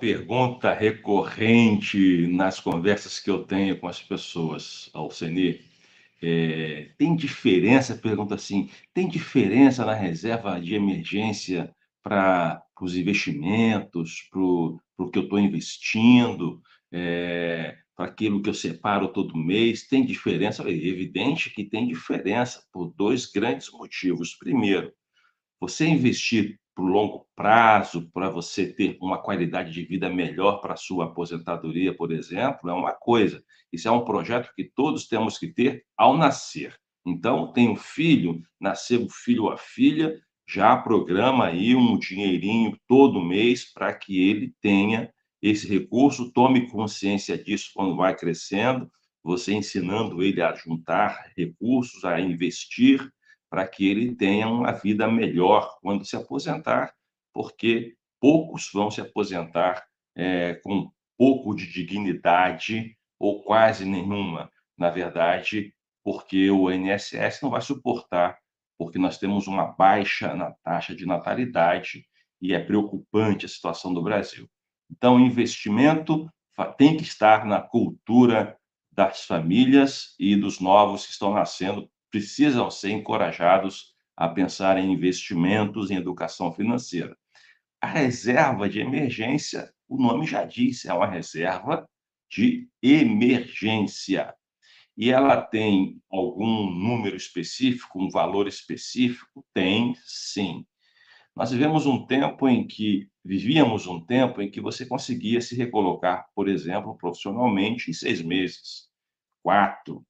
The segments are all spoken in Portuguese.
pergunta recorrente nas conversas que eu tenho com as pessoas, Alcenir. Tem diferença, pergunta assim, tem diferença na reserva de emergência para os investimentos, para o que eu estou investindo, para aquilo que eu separo todo mês? Tem diferença? É evidente que tem diferença, por dois grandes motivos. Primeiro, você investir para o longo prazo, para você ter uma qualidade de vida melhor para a sua aposentadoria, por exemplo, é uma coisa. Isso é um projeto que todos temos que ter ao nascer. Então, tem um filho, nasceu o filho ou a filha, já programa aí um dinheirinho todo mês para que ele tenha esse recurso, tome consciência disso quando vai crescendo, você ensinando ele a juntar recursos, a investir, para que ele tenha uma vida melhor quando se aposentar, porque poucos vão se aposentar com pouco de dignidade ou quase nenhuma, na verdade, porque o INSS não vai suportar, porque nós temos uma baixa na taxa de natalidade e é preocupante a situação do Brasil. Então, o investimento tem que estar na cultura das famílias e dos novos que estão nascendo, precisam ser encorajados a pensar em investimentos em educação financeira. A reserva de emergência, o nome já diz, é uma reserva de emergência. E ela tem algum número específico, um valor específico? Tem, sim. Nós vivíamos um tempo em que você conseguia se recolocar, por exemplo, profissionalmente em 6 meses, 4,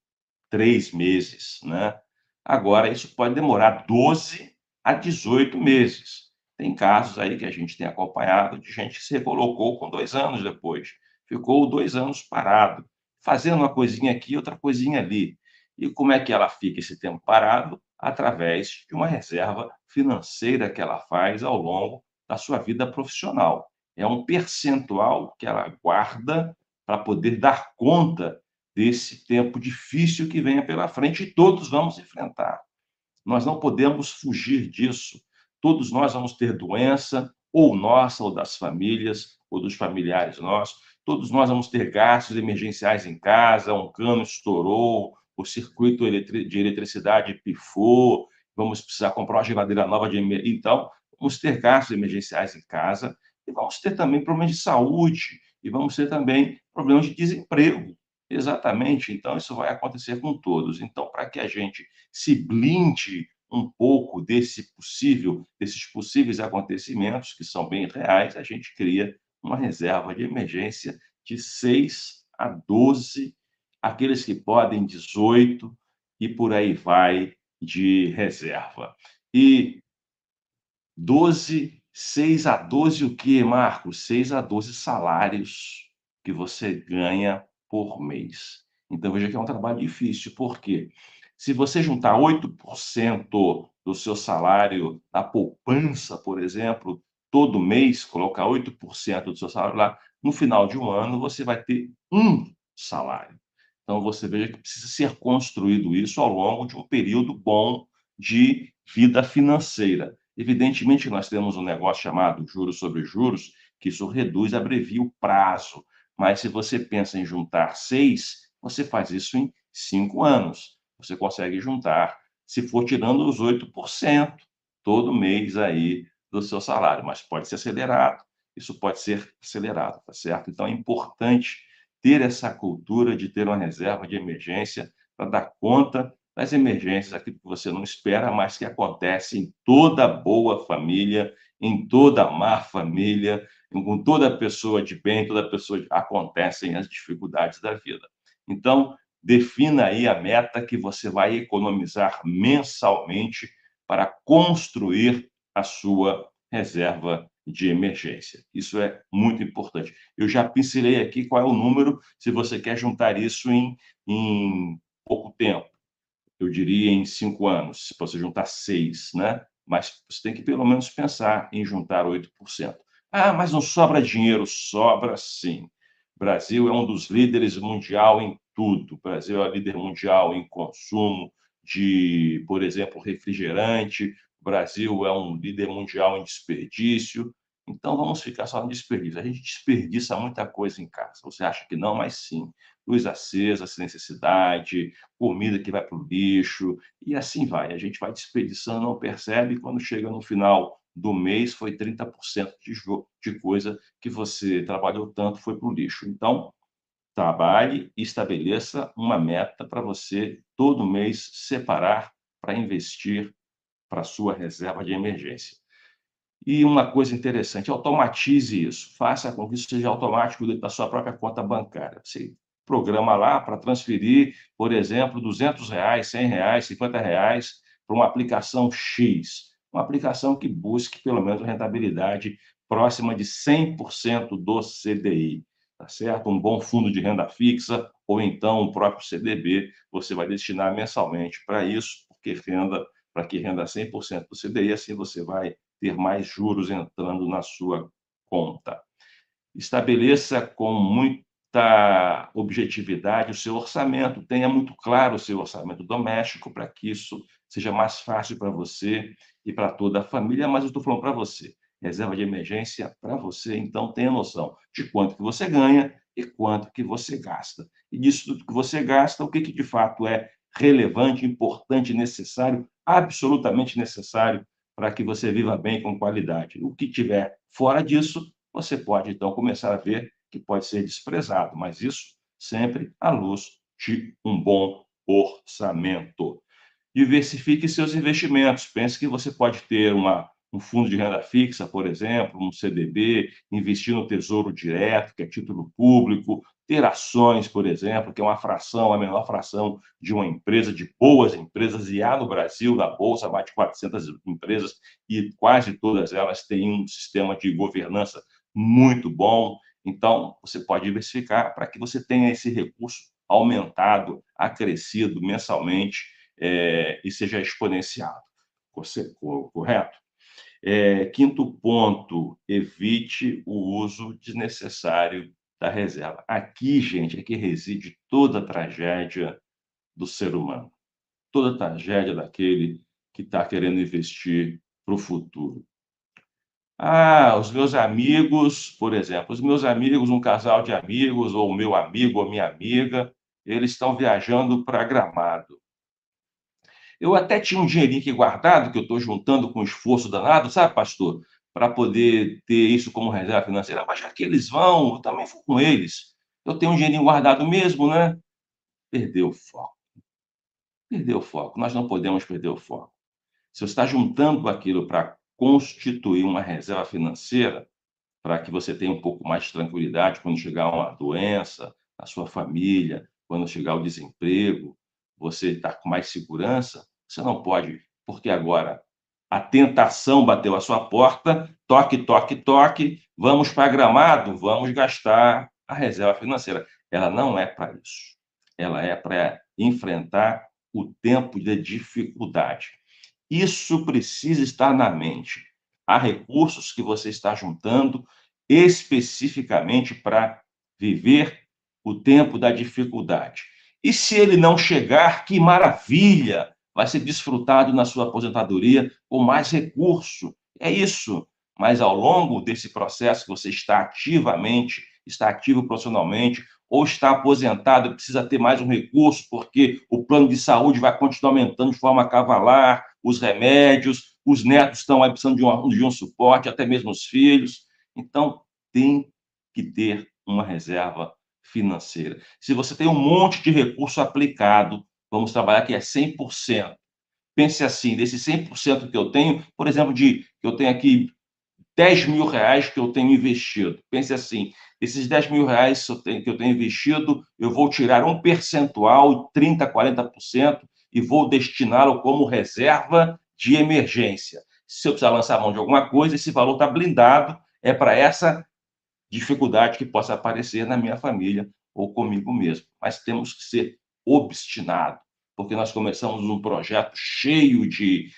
3 meses, né? Agora, isso pode demorar 12 a 18 meses. Tem casos aí que a gente tem acompanhado de gente que se recolocou com 2 anos depois, ficou 2 anos parado, fazendo uma coisinha aqui, outra coisinha ali. E como é que ela fica esse tempo parado? Através de uma reserva financeira que ela faz ao longo da sua vida profissional. É um percentual que ela guarda para poder dar conta desse tempo difícil que venha pela frente e todos vamos enfrentar. Nós não podemos fugir disso. Todos nós vamos ter doença, ou nossa, ou das famílias, ou dos familiares nossos. Todos nós vamos ter gastos emergenciais em casa, um cano estourou, o circuito de eletricidade pifou, vamos precisar comprar uma geladeira nova de então, vamos ter gastos emergenciais em casa e vamos ter também problemas de saúde e vamos ter também problemas de desemprego. Exatamente, então isso vai acontecer com todos. Então, para que a gente se blinde um pouco desses possíveis acontecimentos, que são bem reais, a gente cria uma reserva de emergência de 6 a 12, aqueles que podem 18 e por aí vai de reserva. E 12, 6 a 12 o quê, Marcos? 6 a 12 salários que você ganha por mês. Então veja que é um trabalho difícil, por quê? Se você juntar 8% do seu salário na poupança, por exemplo, todo mês, colocar 8% do seu salário lá, no final de um ano você vai ter um salário. Então você veja que precisa ser construído isso ao longo de um período bom de vida financeira. Evidentemente, nós temos um negócio chamado juros sobre juros, que isso reduz, abrevia o prazo. Mas se você pensa em juntar 6, você faz isso em 5 anos. Você consegue juntar, se for tirando os 8% todo mês aí do seu salário, mas pode ser acelerado. Isso pode ser acelerado, tá certo? Então é importante ter essa cultura de ter uma reserva de emergência para dar conta das emergências, aquilo que você não espera, mas que acontece em toda boa família, em toda má família, com toda pessoa de bem, toda pessoa acontecem as dificuldades da vida. Então, defina aí a meta que você vai economizar mensalmente para construir a sua reserva de emergência. Isso é muito importante. Eu já pincelei aqui qual é o número, se você quer juntar isso em pouco tempo. Eu diria em 5 anos, se você juntar 6, né? Mas você tem que pelo menos pensar em juntar 8%. Ah, mas não sobra dinheiro? Sobra sim. O Brasil é um dos líderes mundial em tudo. O Brasil é líder mundial em consumo de, por exemplo, refrigerante. O Brasil é um líder mundial em desperdício. Então, vamos ficar só no desperdício. A gente desperdiça muita coisa em casa. Você acha que não, mas sim. Luz acesa, sem necessidade, comida que vai para o lixo, e assim vai. A gente vai desperdiçando, não percebe, e quando chega no final do mês, foi 30% de coisa que você trabalhou tanto foi para o lixo. Então, trabalhe e estabeleça uma meta para você, todo mês, separar para investir para a sua reserva de emergência. E uma coisa interessante, automatize isso, faça com que isso seja automático dentro da sua própria conta bancária. Você programa lá para transferir, por exemplo, R$ 200, R$ 100, R$ 50 para uma aplicação X, uma aplicação que busque pelo menos rentabilidade próxima de 100% do CDI, tá certo? Um bom fundo de renda fixa ou então o próprio CDB, você vai destinar mensalmente para isso, porque renda, para que renda 100% do CDI, assim você vai ter mais juros entrando na sua conta. Estabeleça com muita objetividade o seu orçamento, tenha muito claro o seu orçamento doméstico para que isso seja mais fácil para você e para toda a família, mas eu estou falando para você, reserva de emergência para você, então tenha noção de quanto que você ganha e quanto que você gasta. E disso tudo que você gasta, o que de fato é relevante, importante, necessário, absolutamente necessário para que você viva bem com qualidade. O que tiver fora disso, você pode, então, começar a ver que pode ser desprezado, mas isso sempre à luz de um bom orçamento. Diversifique seus investimentos. Pense que você pode ter um fundo de renda fixa, por exemplo, um CDB, investir no Tesouro Direto, que é título público, ter ações, por exemplo, que é uma fração, a menor fração de uma empresa, de boas empresas, e há no Brasil, na Bolsa, mais de 400 empresas, e quase todas elas têm um sistema de governança muito bom. Então, você pode diversificar para que você tenha esse recurso aumentado, acrescido mensalmente, e seja exponenciado. Correto? Quinto ponto, evite o uso desnecessário da reserva. Aqui, gente, é que reside toda a tragédia do ser humano, toda a tragédia daquele que está querendo investir para o futuro. Ah, os meus amigos, por exemplo, os meus amigos, um casal de amigos, ou o meu amigo ou minha amiga, eles estão viajando para Gramado. Eu até tinha um dinheirinho aqui guardado, que eu estou juntando com esforço danado, sabe, pastor? Para poder ter isso como reserva financeira. Mas já que eles vão, eu também vou com eles. Eu tenho um dinheirinho guardado mesmo, né? Perdeu o foco. Perdeu o foco. Nós não podemos perder o foco. Se você está juntando aquilo para constituir uma reserva financeira, para que você tenha um pouco mais de tranquilidade quando chegar uma doença na sua família, quando chegar o desemprego, você está com mais segurança, você não pode, porque agora a tentação bateu à sua porta, toque, toque, toque, vamos para Gramado, vamos gastar a reserva financeira. Ela não é para isso. Ela é para enfrentar o tempo de dificuldade. Isso precisa estar na mente. Há recursos que você está juntando especificamente para viver o tempo da dificuldade. E se ele não chegar, que maravilha! Vai ser desfrutado na sua aposentadoria com mais recurso. É isso. Mas ao longo desse processo que você está ativamente, está ativo profissionalmente, ou está aposentado e precisa ter mais um recurso, porque o plano de saúde vai continuar aumentando de forma cavalar, os remédios, os netos estão aí precisando de um suporte, até mesmo os filhos. Então, tem que ter uma reserva financeira. Se você tem um monte de recurso aplicado, vamos trabalhar que é 100%. Pense assim, desses 100% que eu tenho, por exemplo, que eu tenho aqui R$ 10.000 que eu tenho investido. Pense assim, esses R$ 10.000 que eu tenho investido, eu vou tirar um percentual, 30%, 40%, e vou destiná-lo como reserva de emergência. Se eu precisar lançar a mão de alguma coisa, esse valor está blindado, é para essa dificuldade que possa aparecer na minha família ou comigo mesmo. Mas temos que ser obstinados, porque nós começamos um projeto cheio de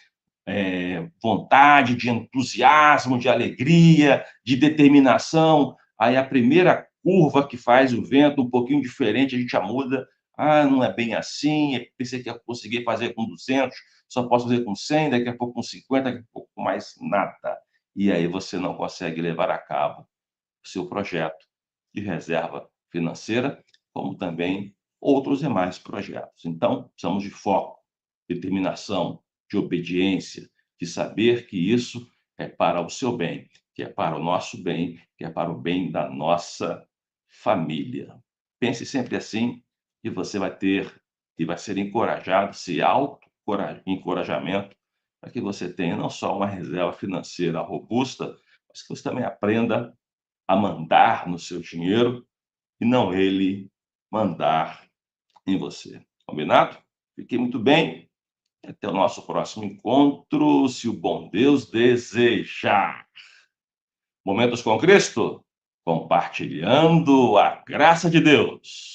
vontade, de entusiasmo, de alegria, de determinação. Aí a primeira curva que faz o vento um pouquinho diferente, a gente já muda. Ah, não é bem assim, pensei que ia conseguir fazer com 200, só posso fazer com 100, daqui a pouco com 50, daqui a pouco com mais nada. e aí você não consegue levar a cabo o seu projeto de reserva financeira, como também outros demais projetos. Então, precisamos de foco, determinação, de obediência, de saber que isso é para o seu bem, que é para o nosso bem, que é para o bem da nossa família. Pense sempre assim e você vai ter e vai ser encorajado, esse auto-encorajamento, para que você tenha não só uma reserva financeira robusta, mas que você também aprenda a mandar no seu dinheiro e não ele mandar em você. Combinado? Fique muito bem. Até o nosso próximo encontro, se o bom Deus desejar. Momentos com Cristo, compartilhando a graça de Deus.